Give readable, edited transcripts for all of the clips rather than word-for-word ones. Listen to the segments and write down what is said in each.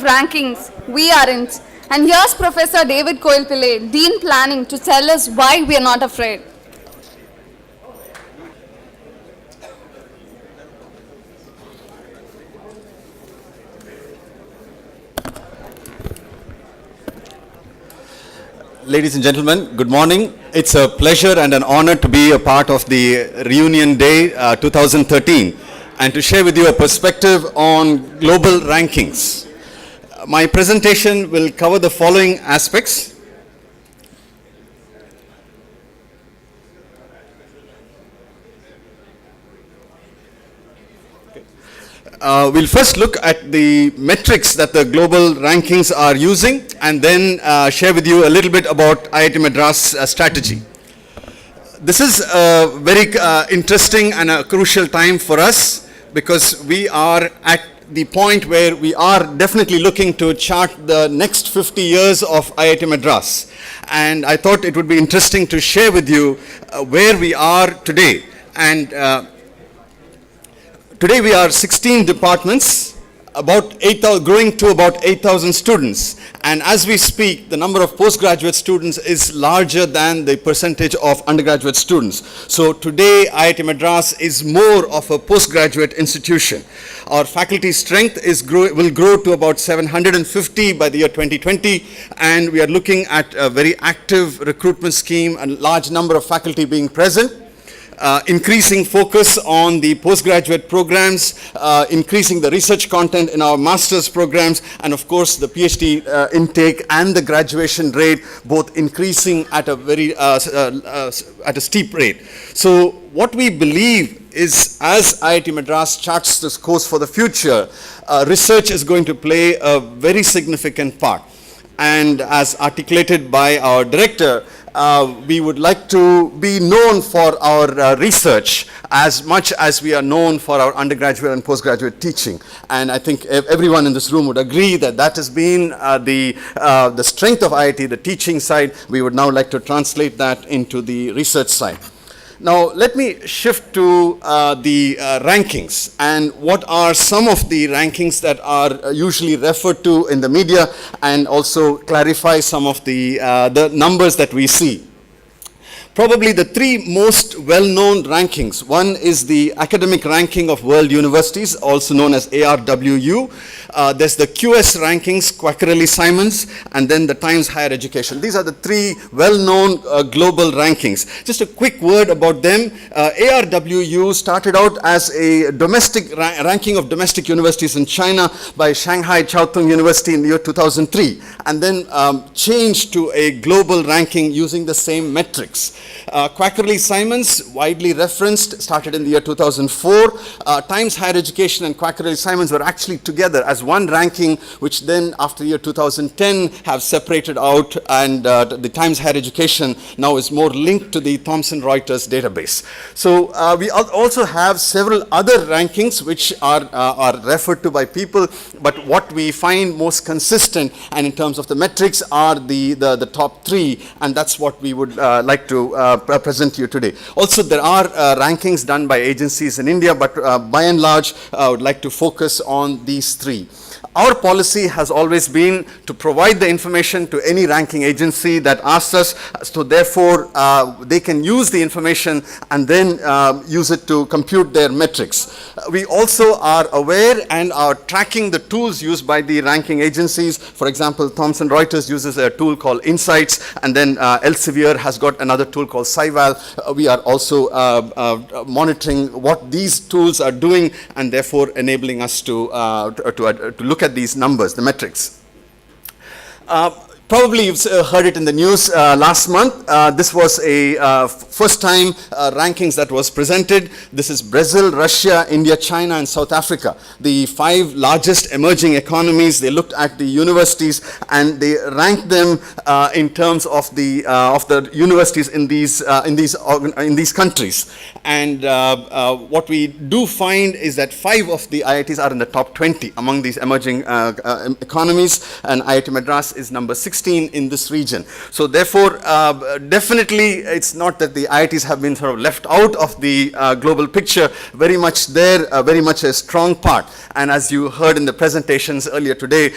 rankings, we aren't. And here's Professor David Koilpillai, Dean Planning, to tell us why we are not afraid. Ladies and gentlemen, good morning. It's a pleasure and an honor to be a part of the Reunion Day 2013 and to share with you a perspective on global rankings. My presentation will cover the following aspects. We'll first look at the metrics that the global rankings are using and then share with you a little bit about IIT Madras strategy. This is a very interesting and a crucial time for us because we are at the point where we are definitely looking to chart the next 50 years of IIT Madras. And I thought it would be interesting to share with you where we are today. And today we are 16 departments, about 8,000, growing to about 8,000 students. And as we speak, the number of postgraduate students is larger than the percentage of undergraduate students. So today, IIT Madras is more of a postgraduate institution. Our faculty strength will grow to about 750 by the year 2020. And we are looking at a very active recruitment scheme and large number of faculty being present. Increasing focus on the postgraduate programs, increasing the research content in our master's programs, and of course the PhD intake and the graduation rate both increasing at a very at a steep rate. So what we believe is, as IIT Madras charts this course for the future, research is going to play a very significant part. And as articulated by our director, we would like to be known for our research as much as we are known for our undergraduate and postgraduate teaching. And I think everyone in this room would agree that that has been the strength of IIT, the teaching side. We would now like to translate that into the research side. Now, let me shift to the rankings and what are some of the rankings that are usually referred to in the media and also clarify some of the numbers that we see. Probably the three most well-known rankings. One is the academic ranking of world universities, also known as ARWU. There's the QS rankings, Quacquarelli-Simons, and then the Times Higher Education. These are the three well-known global rankings. Just a quick word about them. ARWU started out as a domestic ranking of domestic universities in China by Shanghai Chiao Tung University in the year 2003, and then changed to a global ranking using the same metrics. Quacquarelli-Simons, widely referenced, started in the year 2004. Times Higher Education and Quacquarelli-Simons were actually together as one ranking, which then after the year 2010 have separated out, and the Times Higher Education now is more linked to the Thomson Reuters database. So we also have several other rankings which are referred to by people, but what we find most consistent and in terms of the metrics are the top three, and that's what we would like to present to you today. Also, there are rankings done by agencies in India, but by and large, I would like to focus on these three. Our policy has always been to provide the information to any ranking agency that asks us, so therefore they can use the information and then use it to compute their metrics. We also are aware and are tracking the tools used by the ranking agencies. For example, Thomson Reuters uses a tool called Insights, and then Elsevier has got another tool called SciVal. We are also monitoring what these tools are doing and therefore enabling us to look at these numbers, the metrics. Probably you've heard it in the news last month. This was a first time rankings that was presented. This is Brazil, Russia, India, China, and South Africa. The 5 largest emerging economies. They looked at the universities and they ranked them in terms of the universities in these countries. And what we do find is that 5 of the IITs are in the top 20 among these emerging economies, and IIT Madras is number 6 16 in this region. So therefore, definitely it's not that the IITs have been sort of left out of the global picture, very much there, very much a strong part. And as you heard in the presentations earlier today,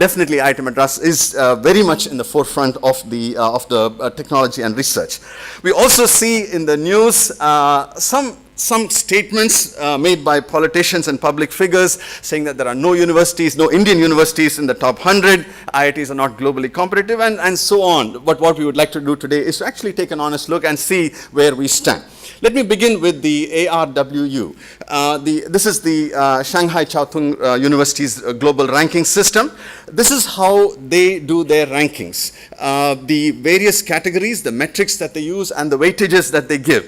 definitely IIT Madras is very much in the forefront of the technology and research. We also see in the news some statements made by politicians and public figures saying that there are no universities, no Indian universities in the top 100, IITs are not globally competitive, and so on. But what we would like to do today is to actually take an honest look and see where we stand. Let me begin with the ARWU. This is the Shanghai Jiaotong University's global ranking system. This is how they do their rankings. The various categories, the metrics that they use, and the weightages that they give.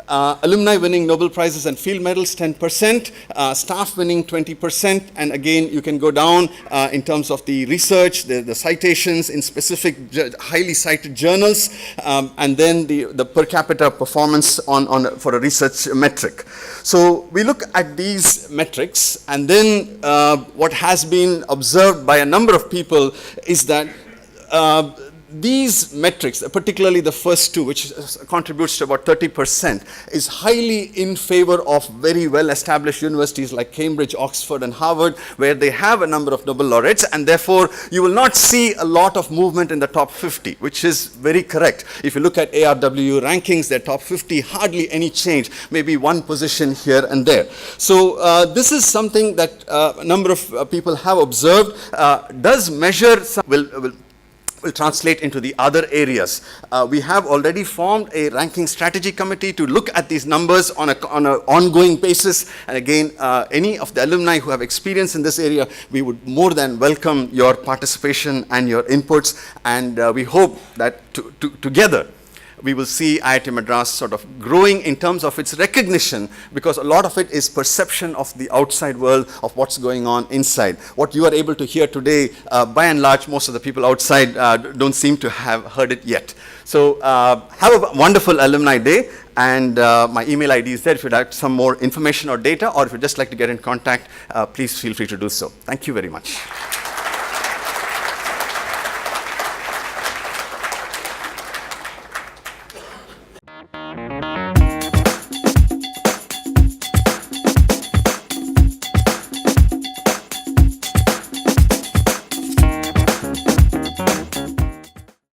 Alumni winning Nobel Prizes and field medals 10%, staff winning 20%, and again you can go down in terms of the research, the citations in specific highly cited journals, and then the per capita performance for a research metric. So we look at these metrics, and then what has been observed by a number of people is that these metrics, particularly the first two, which contributes to about 30%, is highly in favor of very well-established universities like Cambridge, Oxford, and Harvard, where they have a number of Nobel laureates, and therefore you will not see a lot of movement in the top 50, which is very correct. If you look at ARWU rankings, their top 50, hardly any change, maybe one position here and there. So this is something that a number of people have observed, does measure some, will translate into the other areas. We have already formed a ranking strategy committee to look at these numbers on an ongoing basis. And again, any of the alumni who have experience in this area, we would more than welcome your participation and your inputs. And we hope that together, we will see IIT Madras sort of growing in terms of its recognition, because a lot of it is perception of the outside world, of what's going on inside. What you are able to hear today, by and large, most of the people outside don't seem to have heard it yet. So have a wonderful Alumni Day, and my email ID is there if you'd like some more information or data, or if you'd just like to get in contact, please feel free to do so. Thank you very much.